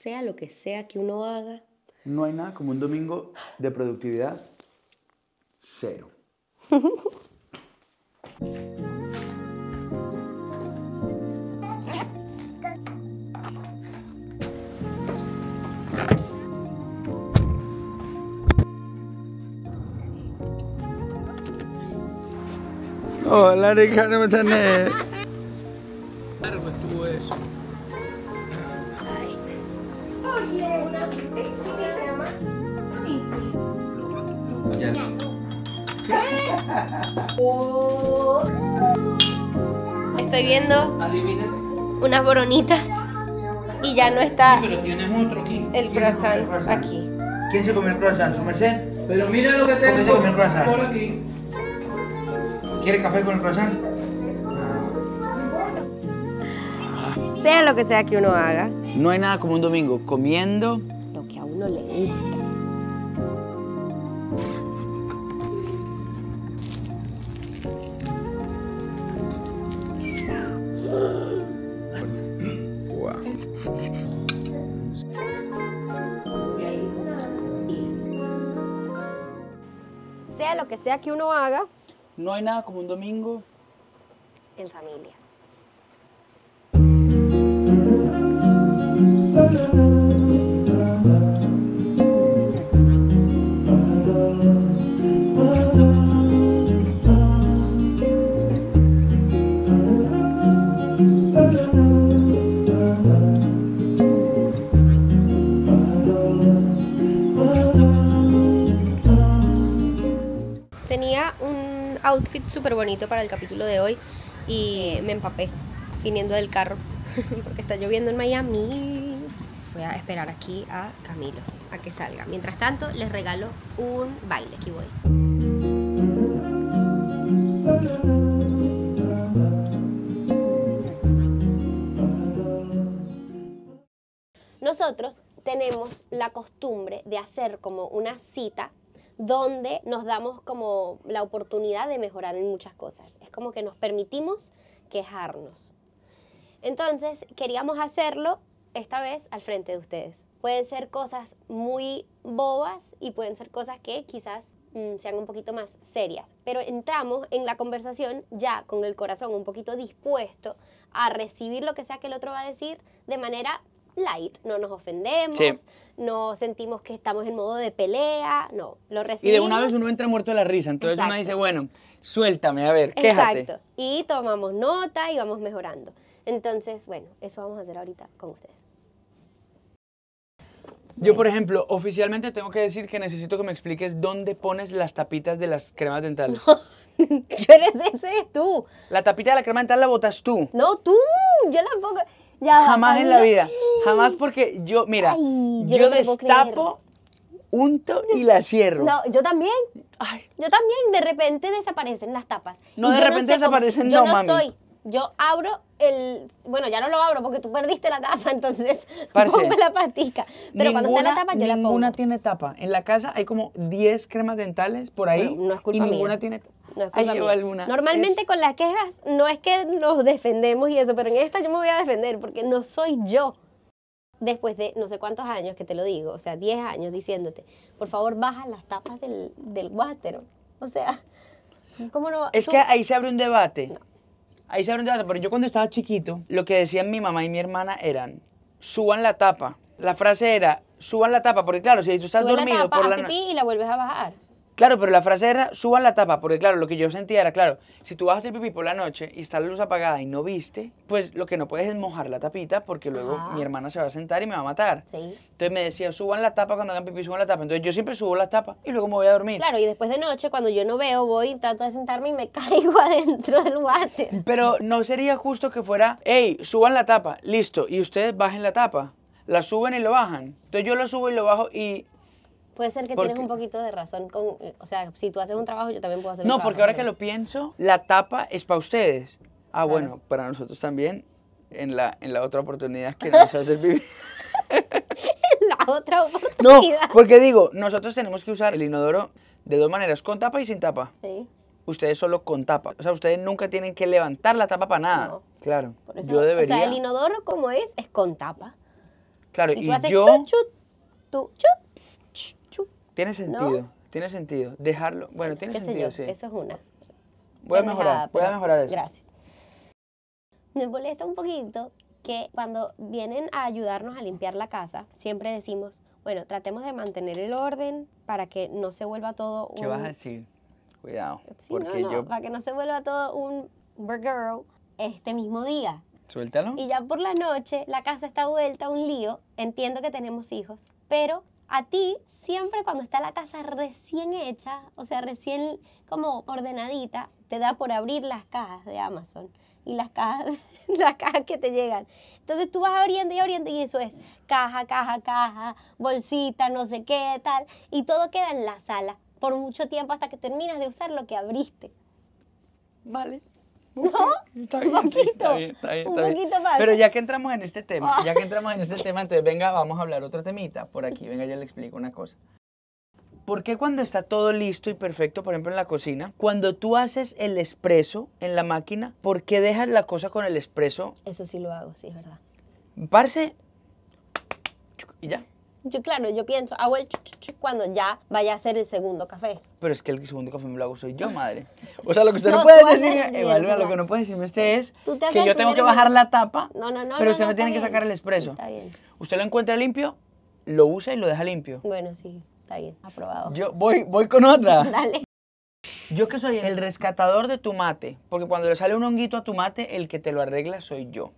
sea lo que sea que uno haga. No hay nada como un domingo de productividad cero. Hola, Ricardo, ¿cómo estás? Largo estuvo eso. Oye, una ¿qué se llama? Ya. Estoy viendo Adivina. unas boronitas y ya no está Pero tienes otro aquí. el croissant aquí. ¿Quién se comió el croissant? ¿Su merced? Pero mira lo que ¿Por qué tengo se comió el croissant? por aquí. ¿Quiere café con el croissant? Sea lo que sea que uno haga, No hay nada como un domingo comiendo. lo que a uno le gusta. Sea lo que sea que uno haga, No hay nada como un domingo. en familia. Tenía un outfit súper bonito para el capítulo de hoy y me empapé viniendo del carro porque está lloviendo en Miami. Voy a esperar aquí a Camilo a que salga. Mientras tanto, les regalo un baile. Aquí voy. Nosotros tenemos la costumbre de hacer como una cita donde nos damos como la oportunidad de mejorar en muchas cosas. Es como que nos permitimos quejarnos. Entonces, queríamos hacerlo esta vez al frente de ustedes. Pueden ser cosas muy bobas y pueden ser cosas que quizás sean un poquito más serias. Pero entramos en la conversación ya con el corazón un poquito dispuesto a recibir lo que sea que el otro va a decir de manera light. No nos ofendemos, Sí. no sentimos que estamos en modo de pelea, no, lo Y recibimos. de una vez uno entra muerto de la risa. Entonces uno Exacto. dice, bueno, suéltame, a ver, quéjate. Exacto. Y tomamos nota y vamos mejorando. Entonces, bueno, eso vamos a hacer ahorita con ustedes. Yo, por ejemplo, oficialmente tengo que decir que necesito que me expliques dónde pones las tapitas de las cremas dentales. Ese eres tú. La tapita de la crema dental la botas tú. No, tú. Yo la pongo. Ya va, Jamás en la Camilo. vida. Jamás porque yo, mira, Ay, yo yo no te puedo destapo, unto y la cierro. No, yo también. Ay, Yo también. De repente desaparecen las tapas. No, Y de yo repente sé cómo- desaparecen, yo no, no mami. soy. Yo abro el... Bueno, ya no lo abro porque tú perdiste la tapa, entonces Parce, pongo la patica. Pero cuando está la tapa, yo la pongo. Ninguna tiene tapa. En la casa hay como 10 cremas dentales por ahí. Bueno, no es culpa y ninguna mía. tiene No es Ahí culpa llevo mía. alguna. Normalmente con las quejas no es que nos defendemos y eso, pero en esta yo me voy a defender porque no soy yo. Después de no sé cuántos años que te lo digo, o sea, 10 años diciéndote, por favor baja las tapas del water. O sea, ¿cómo no? Es tú- que ahí se abre un debate. Ahí se abre un debate. Pero yo cuando estaba chiquito, lo que decían mi mamá y mi hermana eran, suban la tapa. La frase era, suban la tapa, porque claro, si tú estás Sube dormido la tapa por a la pipí y la vuelves a bajar. Claro, pero la frase era, suban la tapa, porque claro, lo que yo sentía era, claro, si tú vas a hacer pipí por la noche y está la luz apagada y no viste, pues lo que no puedes es mojar la tapita, porque luego Ajá. mi hermana se va a sentar y me va a matar. Sí. Entonces me decía, suban la tapa cuando hagan pipí, suban la tapa. Entonces yo siempre subo la tapa y luego me voy a dormir. Claro, y después de noche, cuando yo no veo, voy, trato de sentarme y me caigo adentro del water. Pero no sería justo que fuera, hey, suban la tapa, listo, y ustedes bajen la tapa. La suben y lo bajan. Entonces yo lo subo y lo bajo y... Puede ser que ¿Por tienes qué? un poquito de razón con, o sea, si tú haces un trabajo, yo también puedo hacer un No, trabajo. porque ahora que pero- lo pienso, la tapa es para ustedes. Ah, Claro. bueno, para nosotros también, en la otra oportunidad que nos hace el pipí. La otra No, oportunidad. porque digo, nosotros tenemos que usar el inodoro de dos maneras, con tapa y sin tapa. Sí, Ustedes solo con tapa. O sea, ustedes nunca tienen que levantar la tapa para nada. No. Claro. por eso, Yo debería. o sea, el inodoro como es con tapa. Claro, Y y tú haces yo... chu, chu, tú, chu, ps, ch, chu. Tiene sentido, tiene sentido. Dejarlo, bueno, tiene Qué sé sentido, yo, sí. eso es una. Voy a pendejada, mejorar, voy a pero mejorar eso. Gracias. Me molesta un poquito que cuando vienen a ayudarnos a limpiar la casa, siempre decimos, bueno, tratemos de mantener el orden para que no se vuelva todo un... ¿Qué vas a decir? Cuidado, Sí, porque yo... para que no se vuelva todo un burger este mismo día. Suéltalo. Y ya por la noche la casa está vuelta a un lío. Entiendo que tenemos hijos, pero a ti siempre cuando está la casa recién hecha, o sea, recién como ordenadita, te da por abrir las cajas de Amazon y las cajas que te llegan. Entonces tú vas abriendo y eso es caja, bolsita, no sé qué, tal, y todo queda en la sala por mucho tiempo hasta que terminas de usar lo que abriste. Vale. ¿No? Está Un bien, sí, poquito. está bien, está bien, Un está bien. poquito más. Pero ya que entramos en este tema, entonces venga, vamos a hablar otro temita. Por aquí, venga, yo le explico una cosa. ¿Por qué cuando está todo listo y perfecto, por ejemplo en la cocina, cuando tú haces el espresso en la máquina, ¿por qué dejas la cosa con el espresso? Eso sí lo hago, sí, es verdad. Parce y ya. Yo, claro, yo pienso, hago el chuc cuando ya vaya a ser el segundo café. Pero es que el segundo café me lo hago soy yo, madre. O sea, lo que usted no, No, puede tú haces decirme, el Evalúa, lo primero. que no puede decirme usted es Tú te haces que el yo tengo que primero. bajar la tapa, No, pero usted no está tiene que bien. sacar el espresso. Está bien. Usted lo encuentra limpio, lo usa y lo deja limpio. Bueno, sí, está bien, aprobado. Yo voy con otra. Dale. Yo que soy el rescatador de tu mate, porque cuando le sale un honguito a tu mate, el que te lo arregla soy yo.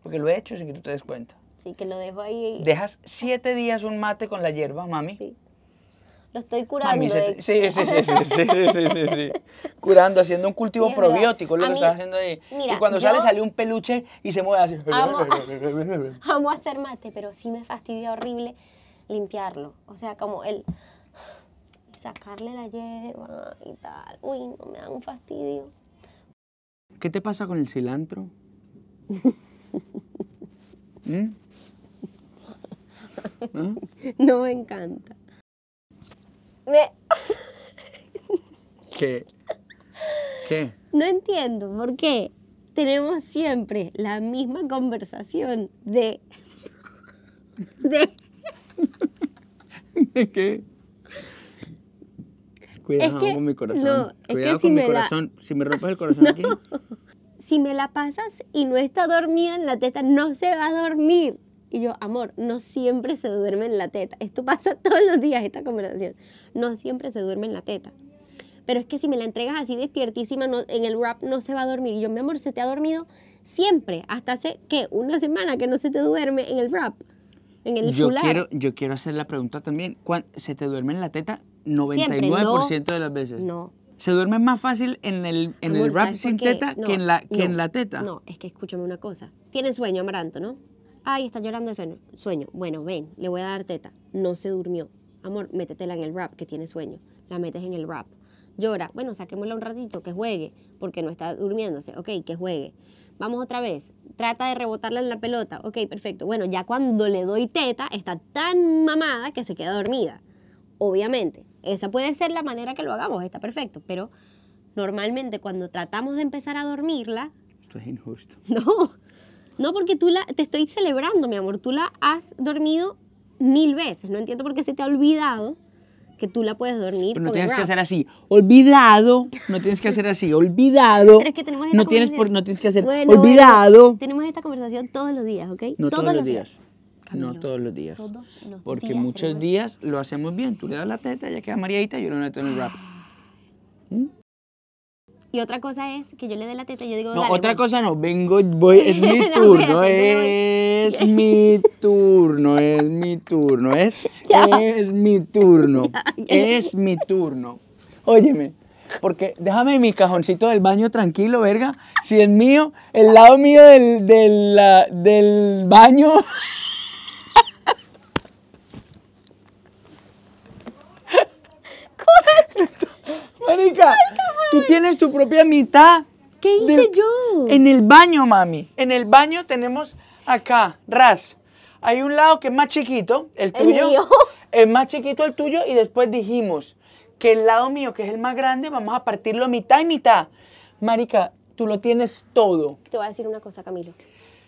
Porque lo he hecho sin que tú te des cuenta. Sí, que lo dejo ahí. Dejas 7 días un mate con la hierba, mami. Sí. Lo estoy curando. Mami, sí. Curando, haciendo un cultivo Sí, es verdad. probiótico, lo A que mí, estás haciendo ahí. mira, y cuando yo- sale un peluche y se mueve así. Amo hacer mate, pero sí me fastidia horrible limpiarlo. O sea, como el sacarle la hierba y tal. Uy, no, me da un fastidio. ¿Qué te pasa con el cilantro? ¿Mm? ¿Ah? No me encanta. ¿Qué? ¿Qué? No entiendo por qué tenemos siempre la misma conversación de ¿Qué? Cuidado Es que- con mi corazón. no, es que Cuidado si con mi me la- corazón. Si me rompes el corazón aquí. si me la pasas y no está dormida en la teta, no se va a dormir. Y yo, amor, no siempre se duerme en la teta. Esto pasa todos los días, esta conversación. No siempre se duerme en la teta. Pero es que si me la entregas así despiertísima en el wrap, no se va a dormir. Y yo, mi amor, se te ha dormido siempre. Hasta hace, ¿qué? Una semana que no se te duerme en el wrap. En el fular. Yo quiero hacer la pregunta también. ¿Se te duerme en la teta? Siempre, 99% de las veces. No. ¿Se duerme más fácil en el Amor, wrap ¿sabes sin por qué? teta No, que en no, la teta? No, es que escúchame una cosa. Tiene sueño, Amaranto, ¿no? Ay, está llorando de sueño. Bueno, ven, le voy a dar teta. No se durmió. Amor, métetela en el wrap, que tiene sueño. La metes en el wrap. Llora. Bueno, saquémosla un ratito, que juegue, porque no está durmiéndose. Ok, que juegue. Vamos otra vez. Trata de rebotarla en la pelota. Ok, perfecto. Bueno, ya cuando le doy teta, está tan mamada que se queda dormida. Obviamente. Esa puede ser la manera que lo hagamos, está perfecto. Pero normalmente cuando tratamos de empezar a dormirla, Esto es injusto. no, porque te estoy celebrando, mi amor. Tú la has dormido 1000 veces. No entiendo por qué se te ha olvidado que tú la puedes dormir Pero no con el tienes que wrap. hacer así. Olvidado. No tienes que hacer así. Olvidado. Pero es que tenemos esta no tienes conversación. que hacer Bueno, olvidado. tenemos esta conversación todos los días, ¿ok? No todos los días. Camilo, No todos los días. todos los Porque días muchos tenemos- díés lo hacemos bien. Tú le das la teta, ella queda mareadita y yo lo meto en el wrap. ¿Mm? Y otra cosa es que yo le dé la teta y yo digo, No, dale, otra voy. cosa no. Es mi No, turno. espérate, Es mi turno. Es mi turno. Ya. Es mi turno. Ya. Es mi turno. Óyeme. Porque déjame mi cajoncito del baño tranquilo, verga. Si es mío, el lado mío del baño. Marica, tú tienes tu propia mitad. ¿Qué hice yo? En el baño, mami. En el baño tenemos acá, ras. Hay un lado que es más chiquito, el tuyo. mío. Es más chiquito el tuyo y después dijimos que el lado mío, que es el más grande, vamos a partirlo mitad y mitad. Marica, tú lo tienes todo. Te voy a decir una cosa, Camilo.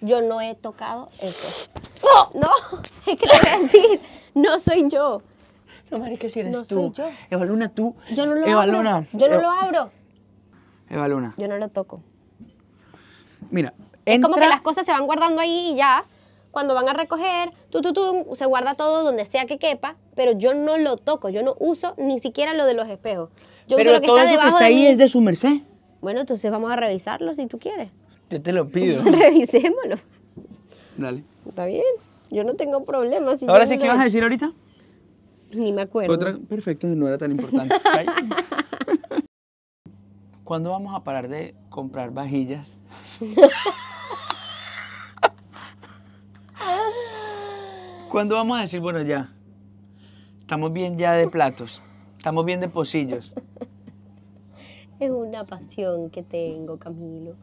Yo no he tocado eso. No, es que te voy a decir, no soy yo. No, marica, si eres No tú. soy yo. Eva Luna, tú. Yo no lo Eva abro. Luna. Yo no lo abro. Eva Luna. Yo no lo toco. Mira, Es como que entra- las cosas se van guardando ahí y ya. Cuando van a recoger, se guarda todo donde sea que quepa, pero yo no lo toco. Yo no uso ni siquiera lo de los espejos. Yo uso Pero lo que todo está eso que debajo está de ahí mí. es de su merced. Bueno, entonces vamos a revisarlo si tú quieres. Yo te lo pido. Revisémoslo. Dale. Está bien. Yo no tengo problema. Si Ahora yo sí, no ¿qué lo- vas a decir ahorita? Ni me acuerdo. Otra, perfecto, no era tan importante. Ay. ¿Cuándo vamos a parar de comprar vajillas? ¿Cuándo vamos a decir, bueno, ya, estamos bien ya de platos, estamos bien de pocillos? Es una pasión que tengo, Camilo.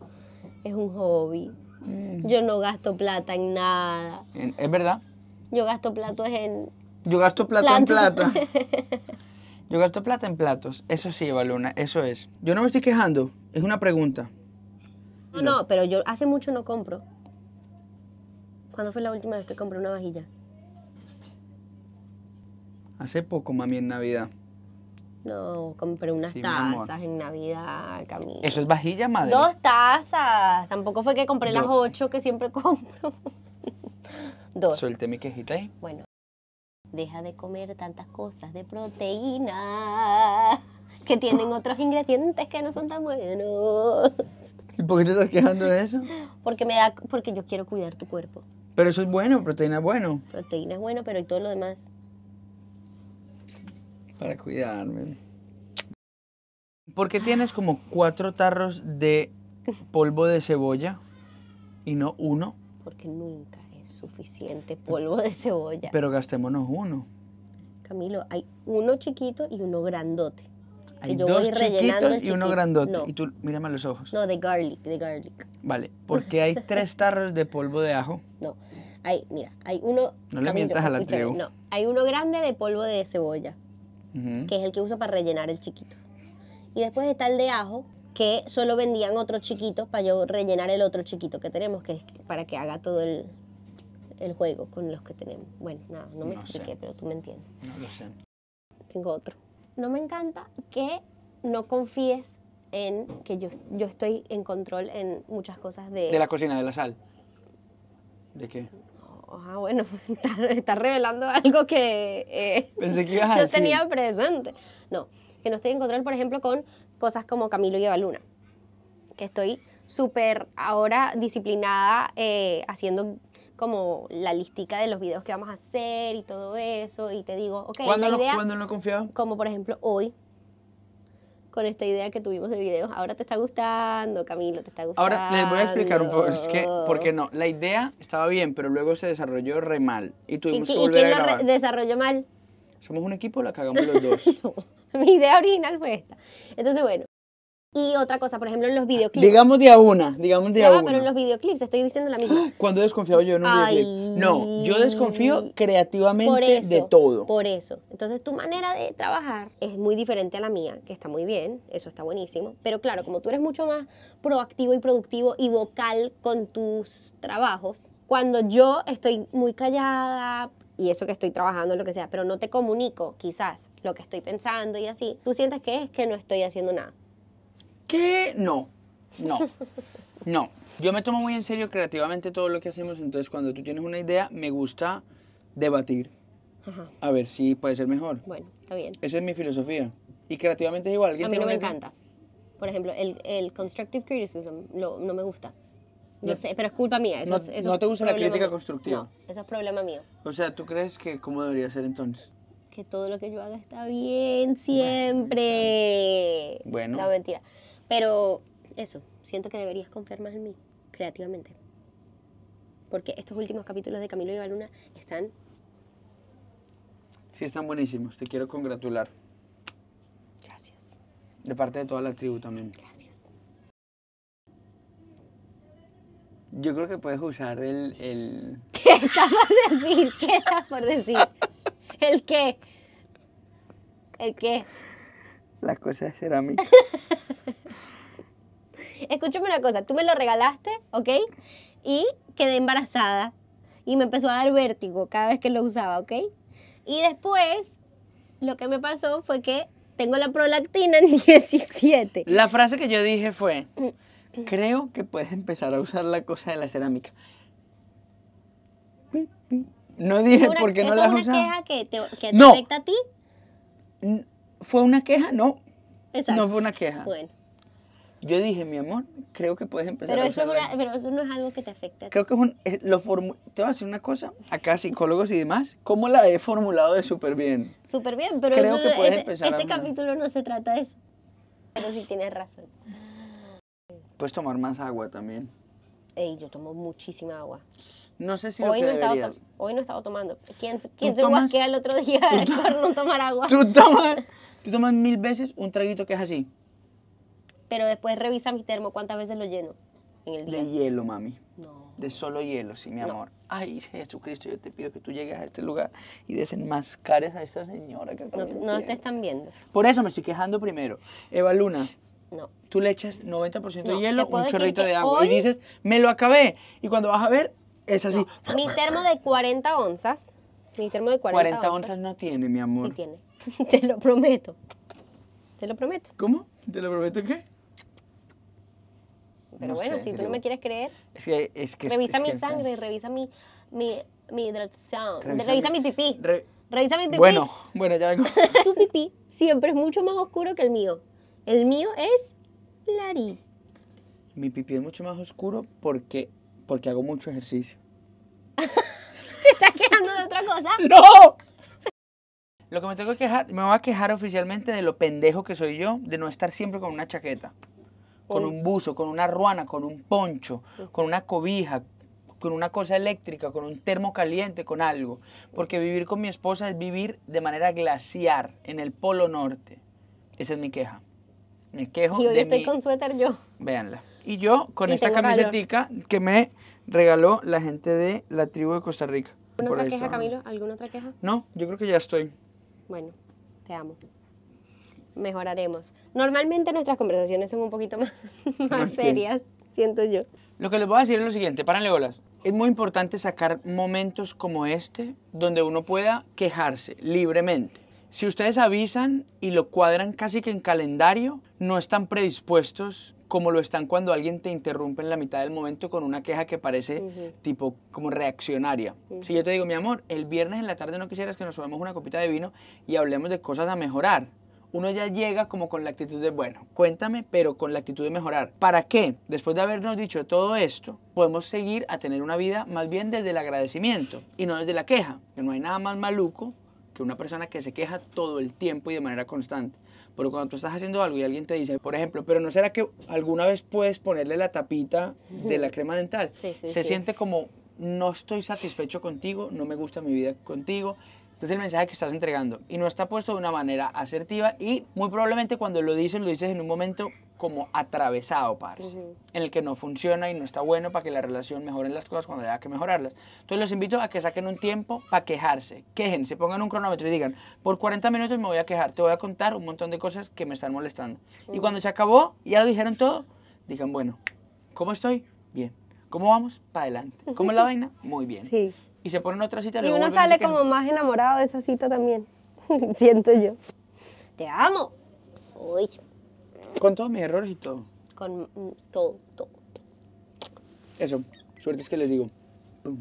Es un hobby. Yo no gasto plata en nada. Es verdad, Yo gasto plata en... yo gasto plata en Plato. plata. Yo gasto plata en platos, eso sí, Eva Luna, eso es. Yo no me estoy quejando, es una pregunta. No, pero yo hace mucho no compro. ¿Cuándo fue la última vez que compré una vajilla? Hace poco, mami, en Navidad. No, compré unas Sí, mi amor. tazas en Navidad, Camilo. ¿Eso es vajilla, madre? 2 tazas. Tampoco fue que compré las 8 que siempre compro. 2. Solté mi quejita ahí. Bueno, deja de comer tantas cosas de proteína que tienen otros ingredientes que no son tan buenos. ¿Y por qué te estás quejando de eso? Porque yo quiero cuidar tu cuerpo. Pero eso es bueno, proteína es bueno. Proteína es bueno, pero ¿y todo lo demás? Para cuidarme. ¿Por qué tienes como 4 tarros de polvo de cebolla y no 1? Porque nunca es suficiente polvo de cebolla. Pero gastémonos 1. Camilo, hay uno chiquito y uno grandote. Hay yo 2 voy rellenando chiquitos el y uno chiquito. grandote. No. Y tú, mírame a los ojos. No, de garlic. Vale, porque hay 3 tarros de polvo de ajo. No, mira, hay uno... No le Camilo, mientas a la escúchame, tribu. No, hay uno grande de polvo de cebolla, Ujú. que es el que uso para rellenar el chiquito. Y después está el de ajo, que solo vendían otro chiquito para yo rellenar el otro chiquito que tenemos, que es para que haga todo el juego con los que tenemos. Bueno, nada, no me No expliqué, sé. pero tú me entiendes. No lo sé. Tengo otro. No me encanta que no confíes en que yo estoy en control en muchas cosas De la cocina, de la sal. ¿De qué? Ah, bueno, está revelando algo que Pensé que ibas a no decir. tenía presente. No, que no estoy en control, por ejemplo, con cosas como Camilo y Eva Luna. Que estoy súper ahora disciplinada haciendo como la listica de los videos que vamos a hacer y todo eso. Y te digo, ok, ¿Cuándo la idea, no he confiado? como por ejemplo hoy, con esta idea que tuvimos de videos, ahora te está gustando, Camilo, te está gustando. Ahora les voy a explicar un poco. Es que, porque no, la idea estaba bien, pero luego se desarrolló re mal. Y tuvimos que ¿Y volver quién a lo grabar. desarrolló mal? Somos un equipo, la cagamos los dos. Mi idea original fue esta. Entonces, bueno. Y otra cosa, por ejemplo, en los videoclips. Digamos de a una, digamos de Ya a va, una. pero en los videoclips estoy diciendo la misma. ¿Cuándo he desconfiado yo en un Ay. videoclip? No, yo desconfío creativamente Por eso, de todo. Por eso. Entonces, tu manera de trabajar es muy diferente a la mía, que está muy bien, eso está buenísimo. Pero claro, como tú eres mucho más proactivo y productivo y vocal con tus trabajos, cuando yo estoy muy callada, y eso que estoy trabajando, lo que sea, pero no te comunico quizás lo que estoy pensando y así, tú sientes que es que no estoy haciendo nada. ¿Qué? No, no. Yo me tomo muy en serio creativamente todo lo que hacemos, entonces cuando tú tienes una idea, me gusta debatir, Ajá. a ver si puede ser mejor. Bueno, está bien. Esa es mi filosofía. Y creativamente es igual. ¿Alguien A mí tiene no me una idea? encanta. Por ejemplo, el constructive criticism no me gusta. Yo No- sé, pero es culpa mía. Eso no- es no te gusta la problema crítica mío. constructiva. No, eso es problema mío. O sea, ¿tú crees que cómo debería ser entonces? Que todo lo que yo haga está bien siempre. Bueno. No, mentira. Pero eso, siento que deberías confiar más en mí, creativamente. Porque estos últimos capítulos de Camilo y Eva Luna están... Sí, están buenísimos. Te quiero congratular. Gracias, De parte de toda la tribu también. gracias. Yo creo que puedes usar el... ¿Qué estás por decir? ¿Qué estás por decir? ¿El qué? ¿El qué? La cosa de cerámica. Escúchame una cosa, tú me lo regalaste, ¿ok? y quedé embarazada. Y me empezó a dar vértigo cada vez que lo usaba, ¿ok? Y después, lo que me pasó fue que tengo la prolactina en 17. La frase que yo dije fue, creo que puedes empezar a usar la cosa de la cerámica. No dije por qué no la has ¿Eso es una usado. queja que te No. afecta a ti? ¿Fue una queja? No. Exacto. No fue una queja. Bueno, Yo dije, mi amor, creo que puedes empezar pero a eso, usarla. pero eso no es algo que te afecte a ti. Creo que te voy a decir una cosa, acá psicólogos y demás, ¿cómo la he formulado de súper bien? Súper bien, pero Creo eso que no- puedes este, empezar a este hablar. capítulo no se trata de eso. Pero sí tienes razón. Puedes tomar más agua también. Ey, yo tomo muchísima agua. No sé si lo Hoy que no, deberías. hoy no he estado tomando. ¿Quién se tomas- guasquea el otro día por no tomar agua? Tú tomas 1000 veces un traguito que es así, Pero después revisa mi termo, ¿cuántas veces lo lleno en el día? de hielo, mami. No. De solo hielo, sí, mi No. amor. Ay, Jesucristo, yo te pido que tú llegues a este lugar y desenmascares a esta señora que acá No, me no te tiene. están viendo. Por eso me estoy quejando primero. Eva Luna, No. tú le echas 90% de No, hielo, te puedo un decir chorrito que de agua hoy- y dices, me lo acabé. Y cuando vas a ver, es así. No. Mi termo de 40 onzas. Mi termo de 40, 40 onzas no tiene, mi amor. Sí tiene. Te lo prometo. Te lo prometo. ¿Cómo? ¿Te lo prometo qué? Pero No bueno, sé, si tú digo, no me quieres creer, Es que revisa es mi que- sangre, revisa mi hidratación. Revisa Revisa mi- mi pipí. Re- Revisa mi pipí. Bueno, ya vengo. Tu pipí siempre es mucho más oscuro que el mío. El mío es clarito. Mi pipí es mucho más oscuro porque hago mucho ejercicio. ¿Te estás quejando de otra cosa? ¡No! Lo que me tengo que quejar, me voy a quejar oficialmente de lo pendejo que soy yo, de no estar siempre con una chaqueta, con un buzo, con una ruana, con un poncho, con una cobija, con una cosa eléctrica, con un termo caliente, con algo. Porque vivir con mi esposa es vivir de manera glaciar en el Polo Norte. Esa es mi queja. Me quejo Y hoy de estoy mi... con suéter yo. Véanla. Y yo con Y esta tengo calor. camisetica que me regaló la gente de la tribu de Costa Rica. ¿Alguna Por otra ahí queja, está. Camilo? ¿Alguna otra queja? No, yo creo que ya estoy. Bueno, te amo. Mejoraremos. Normalmente nuestras conversaciones son un poquito más, ¿Más más qué? serias, siento yo. Lo que les voy a decir es lo siguiente, párenle bolas. Es muy importante sacar momentos como este donde uno pueda quejarse libremente. Si ustedes avisan y lo cuadran casi que en calendario, no están predispuestos como lo están cuando alguien te interrumpe en la mitad del momento con una queja que parece Ujú. tipo como reaccionaria. Si yo te digo, mi amor, el viernes en la tarde no quisieras que nos tomemos una copita de vino y hablemos de cosas a mejorar. Uno ya llega como con la actitud de, bueno, cuéntame, pero con la actitud de mejorar. ¿Para qué? Después de habernos dicho todo esto, podemos seguir a tener una vida más bien desde el agradecimiento y no desde la queja. Que no hay nada más maluco que una persona que se queja todo el tiempo y de manera constante. Pero cuando tú estás haciendo algo y alguien te dice, por ejemplo, pero ¿no será que alguna vez puedes ponerle la tapita de la crema dental? Sí, sí, Se sí. siente como, no estoy satisfecho contigo, no me gusta mi vida contigo. Entonces el mensaje que estás entregando y no está puesto de una manera asertiva y muy probablemente cuando lo dices en un momento como atravesado, parce, Ujú. en el que no funciona y no está bueno para que la relación mejoren las cosas cuando haya que mejorarlas. Entonces los invito a que saquen un tiempo para quejarse, quéjense, pongan un cronómetro y digan, por 40 minutos me voy a quejar, te voy a contar un montón de cosas que me están molestando. Y cuando se acabó, ya lo dijeron todo, digan, bueno, ¿cómo estoy? Bien. ¿Cómo vamos? Para adelante. ¿Cómo es la vaina? Muy bien. Sí. Y se ponen otra cita. Y luego uno vuelven y se sale quejan. como más enamorado de esa cita también. Siento yo. Te amo. Uy, Con todos mis errores y todo. con todo, todo. Eso. Suerte es que les digo. Pum.